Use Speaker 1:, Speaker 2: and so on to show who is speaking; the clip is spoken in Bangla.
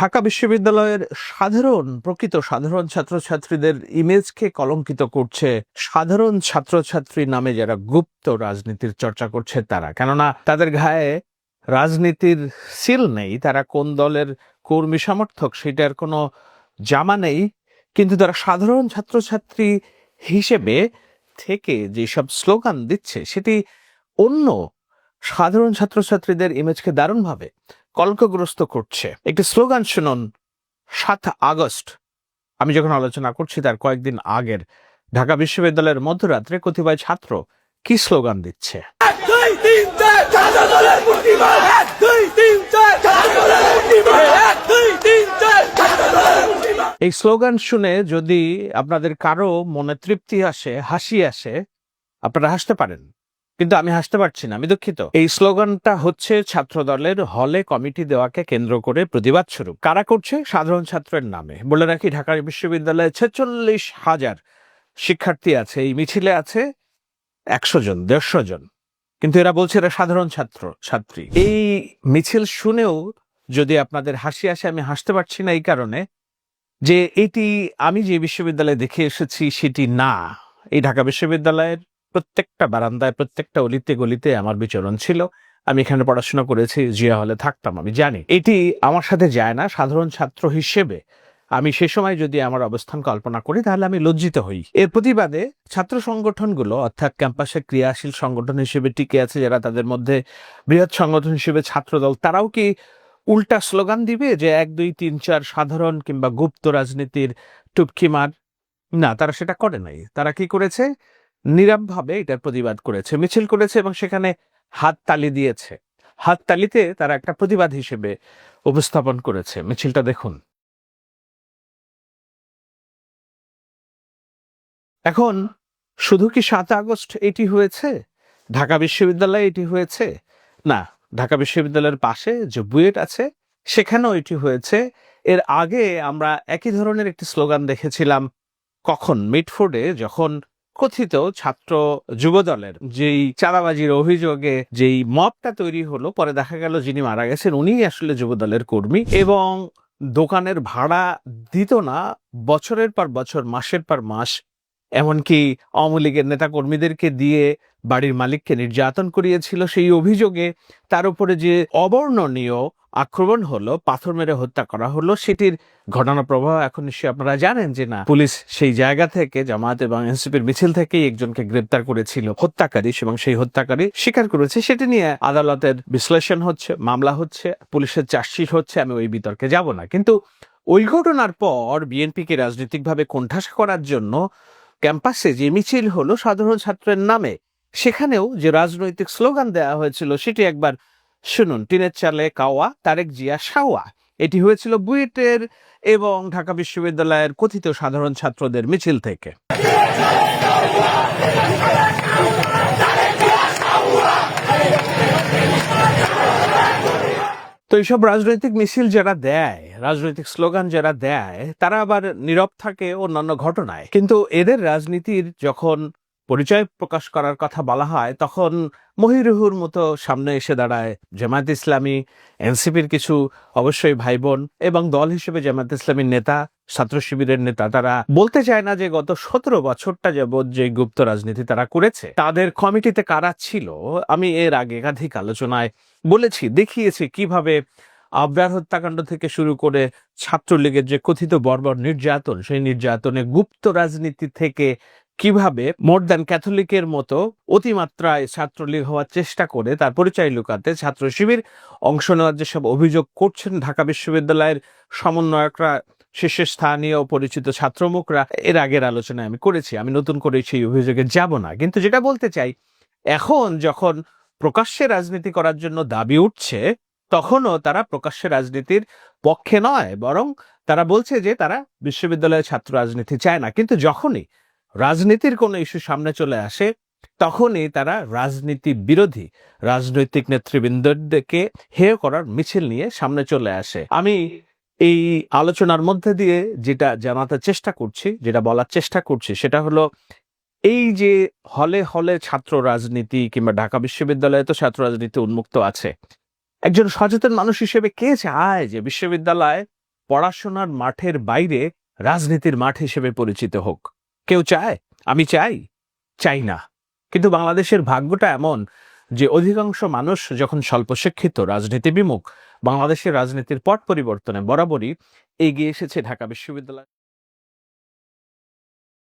Speaker 1: ঢাকা বিশ্ববিদ্যালয়ের প্রকৃত সাধারণ ছাত্রছাত্রীদের ইমেজকে কলঙ্কিত করছে সাধারণ ছাত্রছাত্রী নামে যারা গুপ্ত রাজনীতির চর্চা করছে তারা। কেননা তাদের গায়ে রাজনীতির সিল নেই, তারা কোন দলের কর্মী সমর্থক সেটার কোনো জামা নেই, কিন্তু তারা সাধারণ ছাত্রছাত্রী হিসেবে থেকে যেসব স্লোগান দিচ্ছে সেটি অন্য সাধারণ ছাত্রছাত্রীদের ইমেজকে দারুণভাবে কলঙ্কগ্রস্ত করছে। একটি স্লোগান শুনুন। ৭ আগস্ট আমি যখন আলোচনা করছি তার কয়েকদিন আগের ঢাকা বিশ্ববিদ্যালয়ের মধ্যরাত্রে কতিপয় ছাত্র কি স্লোগান দিচ্ছে। এই স্লোগান শুনে যদি আপনাদের কারো মনে তৃপ্তি আসে, হাসি আসে, আপনারা হাসতে পারেন, কিন্তু আমি হাসতে পারছি না, আমি দুঃখিত। এই স্লোগানটা হচ্ছে ছাত্র দলের হলে কমিটি দেওয়াকে কেন্দ্র করে প্রতিবাদ স্বরূপ। কারা করছে? সাধারণ ছাত্রের নামে। বলে রাখি, ঢাকা বিশ্ববিদ্যালয়ে ৪৬,০০০ শিক্ষার্থী আছে, এই মিছিলে আছে ১০০ জন, ১৫০ জন, কিন্তু এরা বলছে এরা সাধারণ ছাত্রী। এই মিছিল শুনেও যদি আপনাদের হাসি আসে, আমি হাসতে পারছি না এই কারণে যে এটি আমি যে বিশ্ববিদ্যালয়ে দেখে এসেছি সেটি না। এই ঢাকা বিশ্ববিদ্যালয়ের প্রত্যেকটা বারান্দায়, প্রত্যেকটা অলিতে গলিতে আমার বিচরণ ছিল। আমি এখানে পড়াশোনা করেছি, জিয়া হলে থাকতাম, আমি জানি এটি আমার সাথে যায় না। সাধারণ ছাত্র হিসেবে আমি সে সময় যদি আমার অবস্থান কল্পনা করি তাহলে আমি লজ্জিত হই। এর প্রতিবাদে ছাত্র সংগঠনগুলো, অর্থাৎ ক্যাম্পাসে ক্রিয়াশীল সংগঠন হিসেবে টিকে আছে যারা, তাদের মধ্যে বৃহৎ সংগঠন হিসেবে ছাত্রদল, তারাও কি উল্টা স্লোগান দিবে যে ১, ২, ৩, ৪ সাধারণ কিংবা গুপ্ত রাজনীতির টুপকি মার? না, তারা সেটা করে নাই। তারা কি করেছে? নীরবভাবে এটার প্রতিবাদ করেছে, মিছিল করেছে এবং সেখানে হাততালি দিয়েছে। হাততালিতে তারা একটা প্রতিবাদ হিসেবে উপস্থাপন করেছে। মিছিলটা দেখুন। এখন শুধু কি ৭ আগস্ট এটি হয়েছে? ঢাকা বিশ্ববিদ্যালয়ে এটি হয়েছে? না, ঢাকা বিশ্ববিদ্যালয়ের পাশে যে বুয়েট আছে সেখানেও এটি হয়েছে। এর আগে আমরা একই ধরনের একটি স্লোগান দেখেছিলাম। কখন? মিটফোর্ডে, যখন কথিত ছাত্র যুবদলের যেই চাঁদাবাজির অভিযোগে যেই মবটা তৈরি হলো, পরে দেখা গেল যিনি মারা গেছেন উনিই আসলে যুবদলের কর্মী, এবং দোকানের ভাড়া দিত না বছরের পর বছর, মাসের পর মাস, এমনকি আওয়ামী লীগের নেতা কর্মীদেরকে দিয়ে বাড়ির মালিককে নির্যাতন করিয়েছিল। সেই অভিযোগে তার উপরে যে অবর্ণনীয় আক্রমণ হলো, পাথর মেরে হত্যা করা হলো, সেটির ঘটনা প্রবাহ এখন নিশ্চয়ই আপনারা জানেন যে না, পুলিশ সেই জায়গা থেকে, জামায়াত এবং এনসিপির মিছিল থেকেই একজনকে গ্রেপ্তার করেছিল হত্যাকারী, এবং সেই হত্যাকারী স্বীকার করেছে। সেটি নিয়ে আদালতের বিশ্লেষণ হচ্ছে, মামলা হচ্ছে, পুলিশের চার্জশিট হচ্ছে, আমি ওই বিতর্কে যাব না। কিন্তু ওই ঘটনার পর বিএনপিকে রাজনৈতিকভাবে কোণঠাসা করার জন্য ক্যাম্পাসে যে মিছিল হলো সাধারণ ছাত্রের নামে, সেখানেও যে রাজনৈতিক স্লোগান দেওয়া হয়েছিল সেটি একবার শুনুন। টিনের চালে কাওয়া, তারেক জিয়া সাওয়া। এটি হয়েছিল বুয়েটের এবং ঢাকা বিশ্ববিদ্যালয়ের কথিত সাধারণ ছাত্রদের মিছিল থেকে। তো এইসব রাজনৈতিক মিছিল যারা দেয়, রাজনৈতিক স্লোগান যারা দেয়, তারা আবার নীরব থাকে অন্যান্য ঘটনায়। কিন্তু এদের রাজনীতির যখন পরিচয় প্রকাশ করার কথা বলা হয়, তখন মহিরুহুর মতো সামনে এসে দাঁড়ায় জামায়াত ইসলামী, এনসিপির কিছু অবশ্যই ভাই বোন, এবং দল হিসেবে জামায়াত ইসলামীর নেতা, ছাত্র শিবিরের নেতা। তারা বলতে চায় না যে গত ১৭ বছরটা যাবৎ যে গুপ্ত রাজনীতি তারা করেছে, তাদের কমিটিতে কারা ছিল। আমি এর আগে একাধিক আলোচনায় বলেছি, দেখিয়েছি কিভাবে আবরার হত্যাকাণ্ড থেকে শুরু করে ছাত্রলীগের যে কথিত বর্বর নির্যাতন, সেই নির্যাতনে গুপ্ত রাজনীতি থেকে কিভাবে মোর দ্যান ক্যাথলিকের মতো অতিমাত্রায় ছাত্রলীগ হওয়ার চেষ্টা করে তার পরিচয় লুকাতে ছাত্র শিবির অংশ নেওয়ার যেসব অভিযোগ করছেন ঢাকা বিশ্ববিদ্যালয়ের সমন্বয়করা, শীর্ষস্থানীয় পরিচিত ছাত্রমুখরা, এর আগের আলোচনায় আমি করেছি। আমি নতুন করে সেই অভিযোগে যাব না। কিন্তু যেটা বলতে চাই, এখন যখন প্রকাশ্যে রাজনীতি করার জন্য দাবি উঠছে, তখনও তারা প্রকাশ্যে রাজনীতির পক্ষে নয়, বরং তারা বলছে যে তারা বিশ্ববিদ্যালয়ের ছাত্র রাজনীতি চায় না। কিন্তু যখনই রাজনীতির কোনো ইস্যু সামনে চলে আসে, তখনই তারা রাজনীতি বিরোধী রাজনৈতিক নেতৃবৃন্দকে হেয় করার মিছিল নিয়ে সামনে চলে আসে। আমি এই আলোচনার মধ্যে দিয়ে যেটা জানাতে চেষ্টা করছি, যেটা বলার চেষ্টা করছি, সেটা হলো এই যে হলে হলে ছাত্র রাজনীতি, কিংবা ঢাকা বিশ্ববিদ্যালয়ে তো ছাত্র রাজনীতি উন্মুক্ত আছে, একজন সচেতন মানুষ হিসেবে কে চায় যে বিশ্ববিদ্যালয় পড়াশোনার মাঠের বাইরে রাজনীতির মাঠ হিসেবে পরিচিত হোক। কেউ চায়? আমি চাই না। কিন্তু বাংলাদেশের ভাগ্যটা এমন যে অধিকাংশ মানুষ যখন স্বল্প শিক্ষিত, রাজনীতি বিমুখ, বাংলাদেশের রাজনীতির পট পরিবর্তনে বরাবরই এগিয়ে এসেছে ঢাকা বিশ্ববিদ্যালয়।